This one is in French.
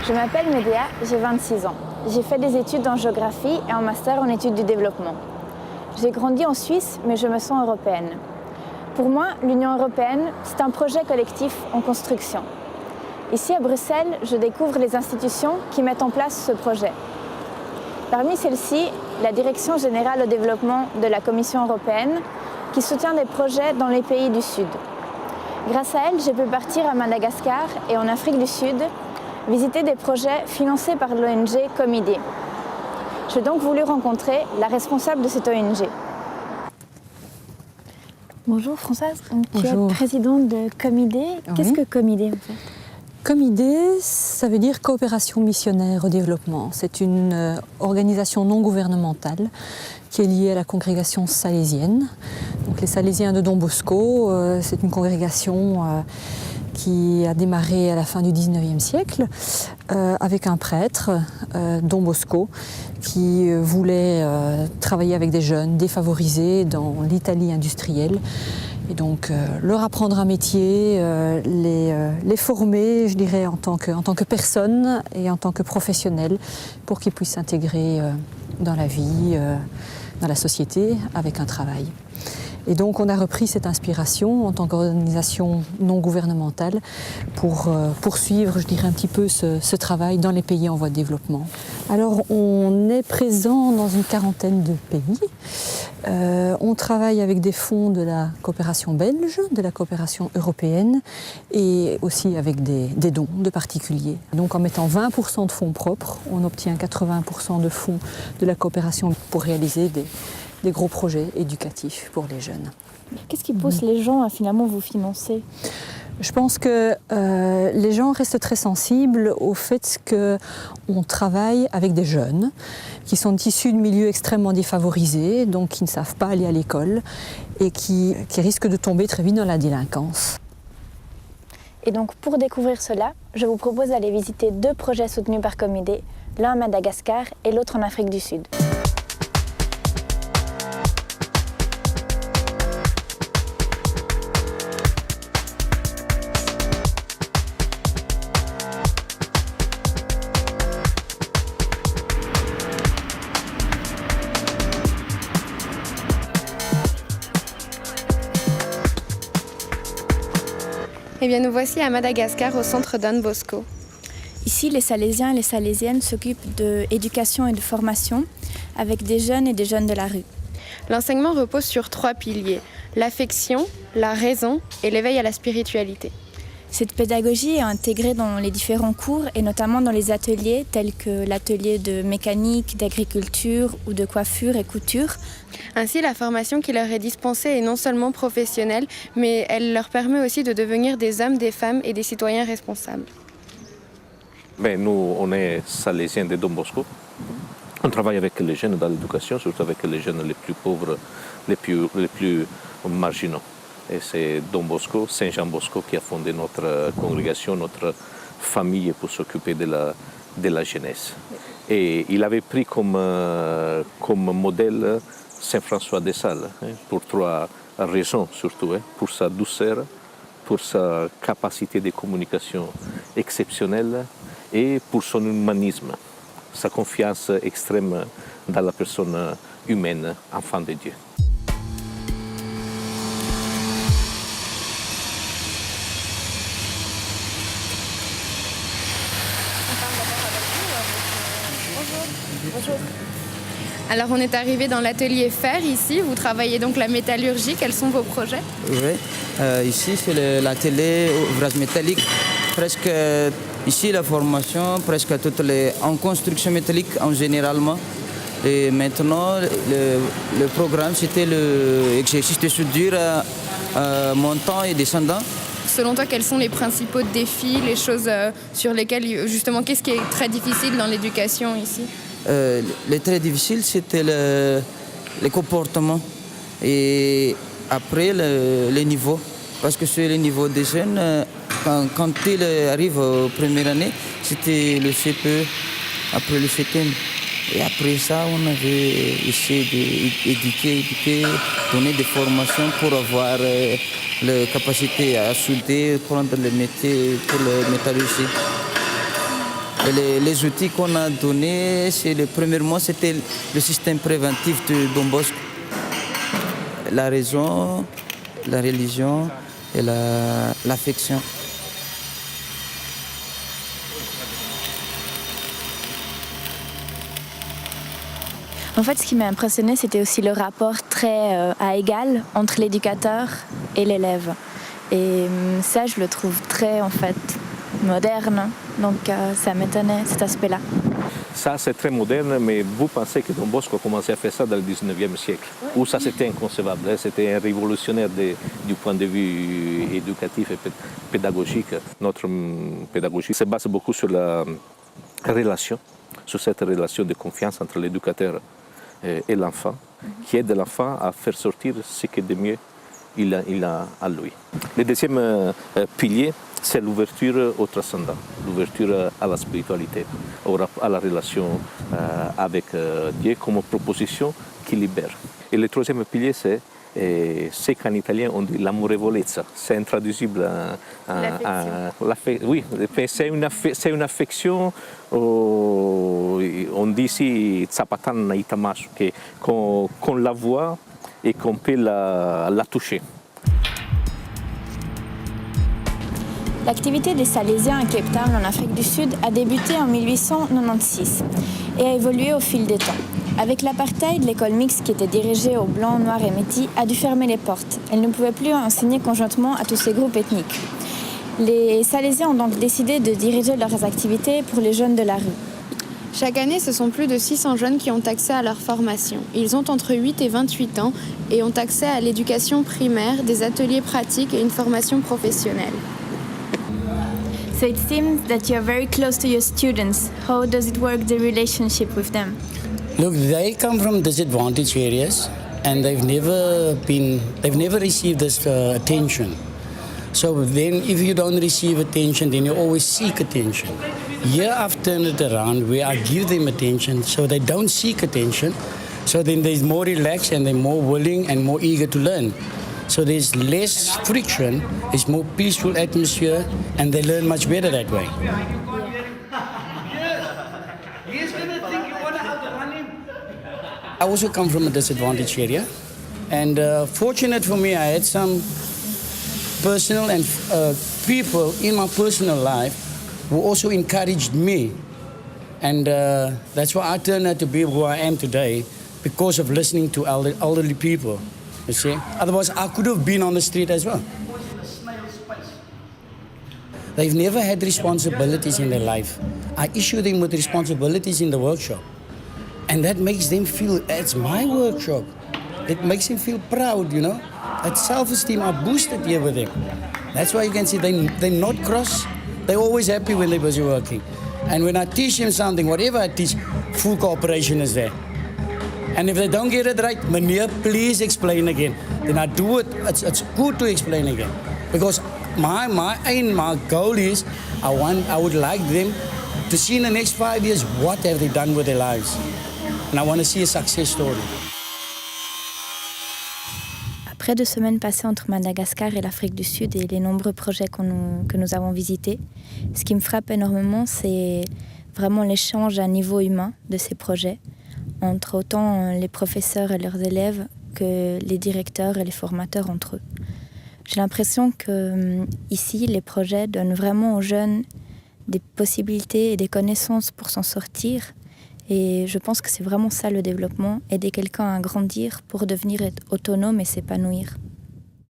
Je m'appelle Médéa, j'ai 26 ans. J'ai fait des études en géographie et en master en études du développement. J'ai grandi en Suisse, mais je me sens européenne. Pour moi, l'Union européenne, c'est un projet collectif en construction. Ici à Bruxelles, je découvre les institutions qui mettent en place ce projet. Parmi celles-ci, la Direction générale au développement de la Commission européenne, qui soutient des projets dans les pays du Sud. Grâce à elle, j'ai pu partir à Madagascar et en Afrique du Sud, visiter des projets financés par l'ONG Comidé. J'ai donc voulu rencontrer la responsable de cette ONG. Bonjour Françoise, tu es présidente de Comidé. Qu'est-ce que Comidé en fait ? Comidé, ça veut dire coopération missionnaire au développement. C'est une organisation non gouvernementale qui est liée à la congrégation salésienne. Donc les Salésiens de Don Bosco, c'est une congrégation qui a démarré à la fin du 19e siècle avec un prêtre, Don Bosco, qui voulait travailler avec des jeunes défavorisés dans l'Italie industrielle. Et donc leur apprendre un métier, les former, je dirais, en tant que personne et en tant que professionnel pour qu'ils puissent s'intégrer dans la vie, dans la société, avec un travail. Et donc on a repris cette inspiration en tant qu'organisation non gouvernementale pour poursuivre, je dirais, un petit peu ce travail dans les pays en voie de développement. Alors on est présent dans une quarantaine de pays. On travaille avec des fonds de la coopération belge, de la coopération européenne et aussi avec des dons de particuliers. Donc en mettant 20% de fonds propres, on obtient 80% de fonds de la coopération pour réaliser des gros projets éducatifs pour les jeunes. Qu'est-ce qui pousse les gens à finalement vous financer ? Je pense que les gens restent très sensibles au fait qu'on travaille avec des jeunes qui sont issus de milieux extrêmement défavorisés, donc qui ne savent pas aller à l'école et qui risquent de tomber très vite dans la délinquance. Et donc pour découvrir cela, je vous propose d'aller visiter 2 projets soutenus par Comidé, l'un à Madagascar et l'autre en Afrique du Sud. Eh bien, nous voici à Madagascar, au centre Don Bosco. Ici, les Salésiens et les Salésiennes s'occupent d'éducation et de formation avec des jeunes et des jeunes de la rue. L'enseignement repose sur 3 piliers, l'affection, la raison et l'éveil à la spiritualité. Cette pédagogie est intégrée dans les différents cours et notamment dans les ateliers tels que l'atelier de mécanique, d'agriculture ou de coiffure et couture. Ainsi, la formation qui leur est dispensée est non seulement professionnelle, mais elle leur permet aussi de devenir des hommes, des femmes et des citoyens responsables. Nous, on est Salésiens de Don Bosco. On travaille avec les jeunes dans l'éducation, surtout avec les jeunes les plus pauvres, les plus marginaux. Et c'est Don Bosco, Saint Jean Bosco, qui a fondé notre congrégation, notre famille pour s'occuper de la jeunesse. Et il avait pris comme modèle Saint François de Sales, pour 3 raisons surtout, pour sa douceur, pour sa capacité de communication exceptionnelle et pour son humanisme, sa confiance extrême dans la personne humaine, enfant de Dieu. Bonjour. Alors on est arrivé dans l'atelier fer ici, vous travaillez donc la métallurgie, quels sont vos projets ? Oui, ici c'est l'atelier ouvrage métallique. Presque ici la formation, presque toutes en construction métallique en généralement. Et maintenant le programme c'était l'exercice de soudure montant et descendant. Selon toi, quels sont les principaux défis, les choses sur lesquelles, justement, qu'est-ce qui est très difficile dans l'éducation ici ? Le très difficile, c'était le comportement et après le niveau. Parce que sur le niveau des jeunes, quand ils arrivent aux premières années, c'était le CPE, après le CTM. Et après ça, on avait essayé d'éduquer, donner des formations pour avoir la capacité à souder, prendre le métier pour la métallurgie. Et les outils qu'on a donnés, premièrement, c'était le système préventif de Don Bosco. La raison, la religion et l'affection. En fait, ce qui m'a impressionné, c'était aussi le rapport très à égal entre l'éducateur et l'élève. Et ça, je le trouve très, en fait, moderne. Donc, ça m'étonnait, cet aspect-là. Ça, c'est très moderne, mais vous pensez que Don Bosco a commencé à faire ça dans le 19e siècle, où ça, c'était inconcevable. C'était un révolutionnaire du point de vue éducatif et pédagogique. Notre pédagogie se base beaucoup sur la relation, sur cette relation de confiance entre l'éducateur et l'enfant, qui aide l'enfant à faire sortir ce que de mieux il a à lui. Le deuxième pilier, c'est l'ouverture au transcendant, l'ouverture à la spiritualité, à la relation avec Dieu comme proposition qui libère. Et le troisième pilier, c'est ce qu'en italien on dit l'amorevolezza. C'est intraduisible oui, c'est une affection, on dit ici zapatan itamasu, qu'on la voit et qu'on peut la toucher. L'activité des Salésiens à Cape Town, en Afrique du Sud, a débuté en 1896 et a évolué au fil des temps. Avec l'apartheid, l'école mixte qui était dirigée aux Blancs, Noirs et Métis a dû fermer les portes. Elle ne pouvait plus enseigner conjointement à tous ces groupes ethniques. Les Salésiens ont donc décidé de diriger leurs activités pour les jeunes de la rue. Chaque année, ce sont plus de 600 jeunes qui ont accès à leur formation. Ils ont entre 8 et 28 ans et ont accès à l'éducation primaire, des ateliers pratiques et une formation professionnelle. So it seems that you are very close to your students. How does it work, the relationship with them? Look, they come from disadvantaged areas and they've never received this attention. So then if you don't receive attention, then you always seek attention. Here I've turned it around where I give them attention so they don't seek attention. So then they're more relaxed and they're more willing and more eager to learn. So there's less friction, it's more peaceful atmosphere, and they learn much better that way. I also come from a disadvantaged area, and fortunate for me, I had some personal and people in my personal life who also encouraged me, and that's why I turned out to be who I am today, because of listening to elderly people. You see? Otherwise, I could have been on the street as well. They've never had responsibilities in their life. I issue them with responsibilities in the workshop. And that makes them feel, it's my workshop. It makes them feel proud, you know. That self-esteem, I boosted here with them. That's why you can see they're not cross. They're always happy when they're busy working. And when I teach them something, whatever I teach, full cooperation is there. And if they don't get it right, Meneer, please explain again. Then I do it. It's good to explain again. Because my goal is, I would like them to see in the next 5 years what have they done with their lives. And I want to see a success story. Après 2 semaines passées entre Madagascar et l'Afrique du Sud et les nombreux projets que nous avons visités, ce qui me frappe énormément, c'est vraiment l'échange à niveau humain de ces projets, entre autant les professeurs et leurs élèves que les directeurs et les formateurs entre eux. J'ai l'impression que ici, les projets donnent vraiment aux jeunes des possibilités et des connaissances pour s'en sortir. Et je pense que c'est vraiment ça le développement, aider quelqu'un à grandir pour devenir autonome et s'épanouir.